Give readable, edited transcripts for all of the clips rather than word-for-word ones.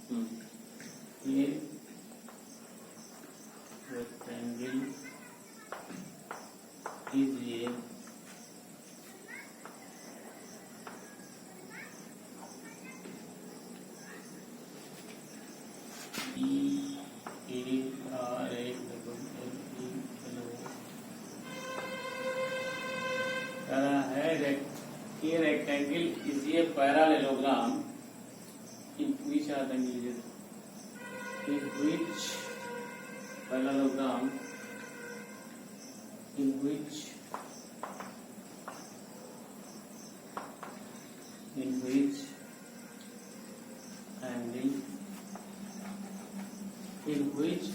ये रेक्टेंगल कीजिए ये rectangle is a parallelogram in which are the angles in which parallelogram in which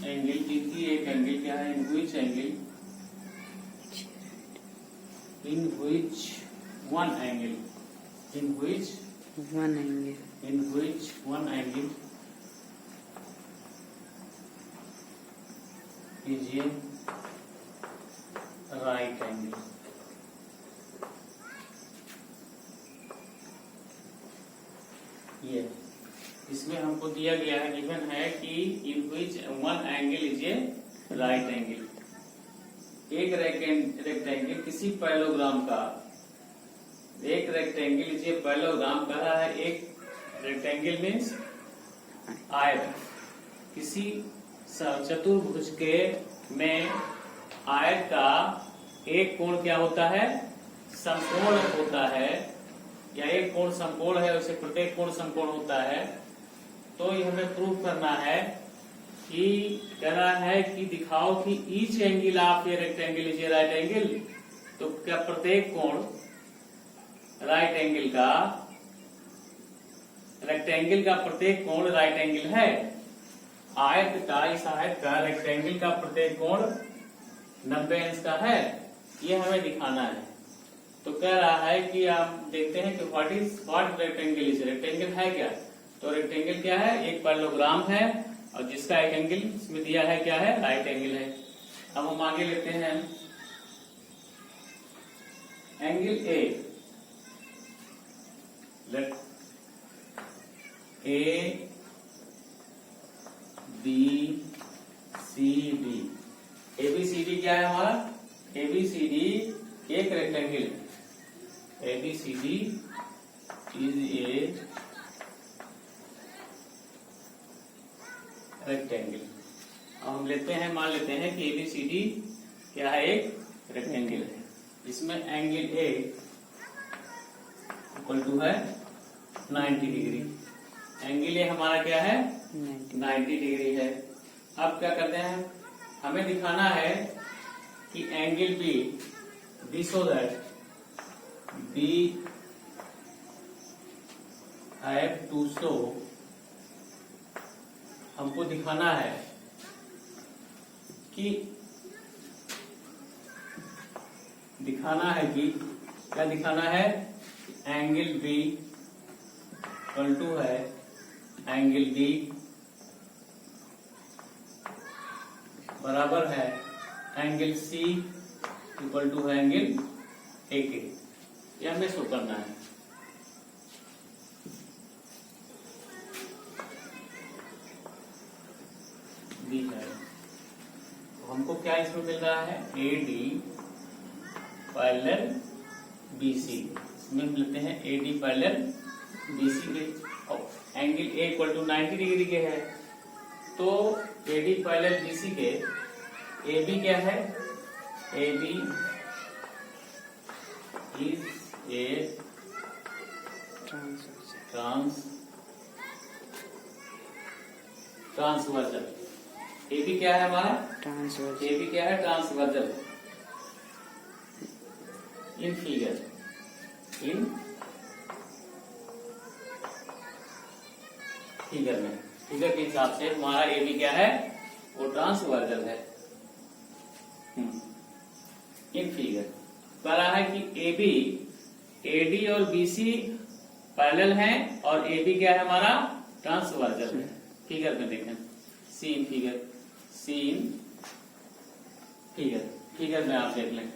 angle किसी एक angle क्या है in which angle in which one angle in which one angle is a right angle. ये इसमें हमको दिया गया है, गिवन है कि in which one angle is a right angle. एक रेक्टेंगल किसी पैरेललोग्राम का, एक रेक्टेंगल इज ए पैरेललोग्राम कह रहा है। एक रेक्टेंगल मीन्स आयत, किसी चतुर्भुज के में आयत का एक कोण क्या होता है, समकोण होता है, या एक कोण समकोण है, उसे प्रत्येक कोण समकोण होता है। तो ये हमें प्रूव करना है कि कह रहा है कि दिखाओ कि each angle of a rectangle is a right angle. तो क्या प्रत्येक कोण राइट एंगल का, रेक्टेंगल का प्रत्येक कोण राइट एंगल है। आयत का, इस आयत का रेक्टेंगल का प्रत्येक कोण 90 अंश का है, ये हमें दिखाना है। तो कह रहा है कि आप देखते हैं कि व्हाट रेक्टेंगल इज, रेक्टेंगल है क्या। तो रेक्टेंगल क्या है, एक पैरेललोग्राम है और जिसका एक एंगल इसमें दिया है क्या है, राइट एंगल है। अब हम आगे लेते हैं angle A, let A B C D. ABCD क्या है हमारा, ABCD एक rectangle, ABCD is a rectangle. अब हम लेते हैं, मान लेते हैं कि ABCD क्या है, एक रेक्टेंगल है। इसमें एंगल ए इक्वल टू है 90 डिग्री। एंगल ए हमारा क्या है, 90 डिग्री है। अब क्या करते हैं, हमें दिखाना है कि angle B so that we have to show, हमको दिखाना है कि क्या दिखाना है, एंगल बी इक्वल टू है एंगल डी बराबर है एंगल सी इक्वल टू है एंगल ए के। यह हमें शो करना है। डी है, तो हमको क्या इसमें मिल रहा है, A D parallel B C. इसमें हम लेते हैं A D parallel B C के, angle A equal to 90 degree के है। तो A D parallel B C के ए बी क्या है, A B is a transversal. A B क्या है हमारा, ए बी क्या है, ट्रांसवर्जल। इन फिगर में फिगर के हिसाब से हमारा ए बी क्या है, वो ट्रांसवर्जल है। इन फिगर कह रहा है कि ए बी, ए डी और बी सी पैरेलल हैं और ए बी क्या है हमारा, ट्रांसवर्जल है। फिगर में देखें, सीन फिगर में आप देख लें।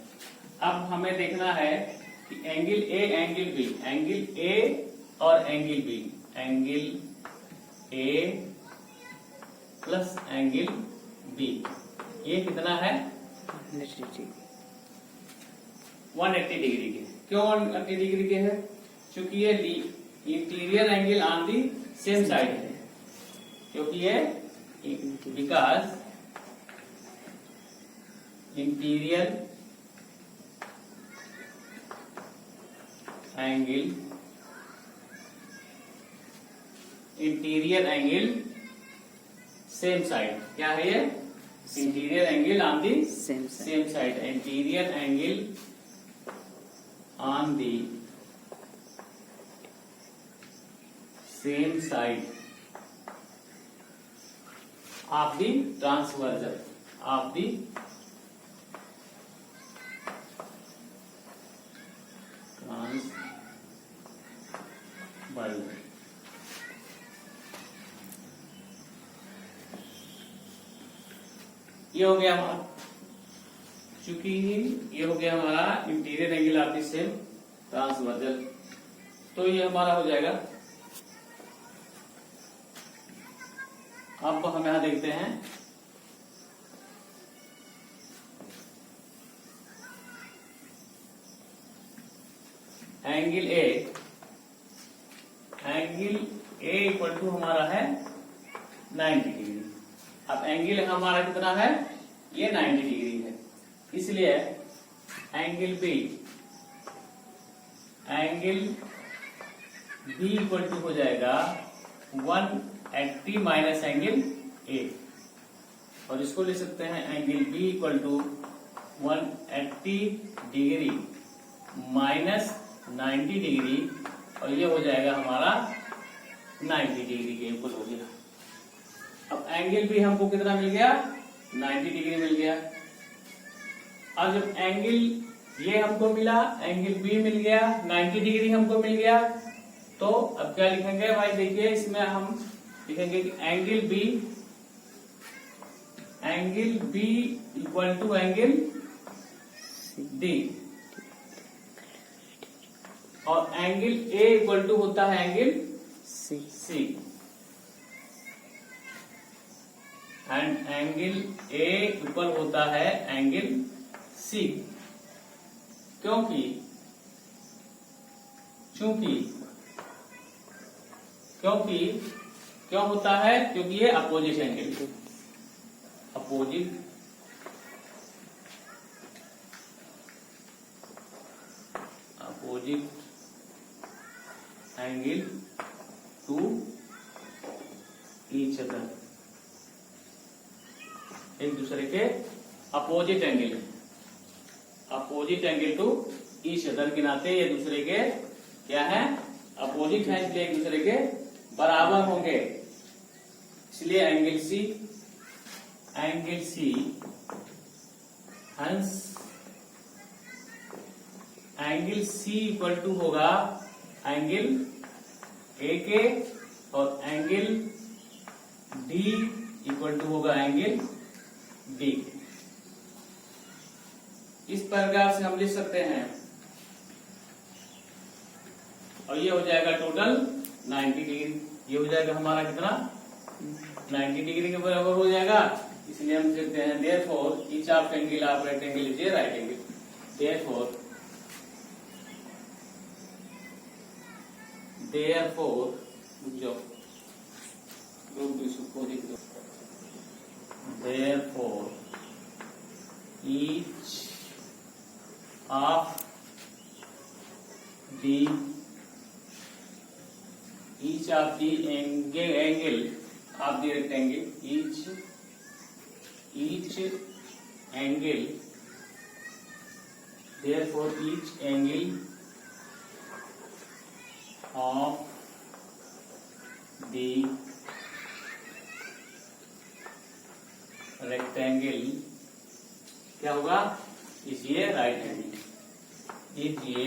अब हमें देखना है कि angle A angle B, angle A और angle B, angle A plus angle B, ये कितना है 180 डिग्री के। क्यों 180 डिग्री के है? क्योंकि ये interior angle on the same side है, क्योंकि ये because interior angle same side, क्या है ये? Interior angle on the same side, interior angle on the same side of the transversal of the transversal. ये हो गया हमारा, चूंकि ये हो गया हमारा interior angle of the same transversal, तो ये हमारा हो जाएगा। अब हम यहां देखते हैं एंगल ए इक्वल टू हमारा है 90 डिग्री। अब एंगल हमारा कितना है? ये 90 डिग्री है, इसलिए एंगल बी इक्वल टू हो जाएगा 180 माइनस एंगल ए, और इसको ले सकते हैं angle B equal to 180 degree minus 90 degree, और ये हो जाएगा हमारा 90 डिग्री के इक्वल हो गया। अब एंगल भी हमको कितना मिल गया? 90 डिग्री मिल गया। अब जब एंगल ये हमको मिला, एंगल बी मिल गया, 90 डिग्री हमको मिल गया, तो अब क्या लिखेंगे भाई? देखिए इसमें हम लिखेंगे कि angle B equal to angle D, और एंगल ए इक्वल टू होता है angle C, and angle A equal होता है एंगल सी। क्यों होता है? क्योंकि ये opposite angle to each other, एक दूसरे के opposite angle to each other के नाते ये दूसरे के क्या है? अपोजिट है, इसलिए एक दूसरे के बराबर होंगे, इसलिए एंगल सी हंस एंगल सी इक्वल टू होगा एंगल ए के, और एंगल डी इक्वल टू होगा एंगल डी। इस प्रकार से हम लिख सकते हैं, और ये हो जाएगा टोटल 90 डिग्री। ये हो जाएगा हमारा कितना? 90 डिग्री के बराबर हो जाएगा, इसलिए हम लिखते हैं therefore each of angle of right angle is a right angle. Therefore जो therefore each of the angle of the rectangle, each angle, therefore each angle of the rectangle क्या होगा? इज ये राइट एंगल, इज ये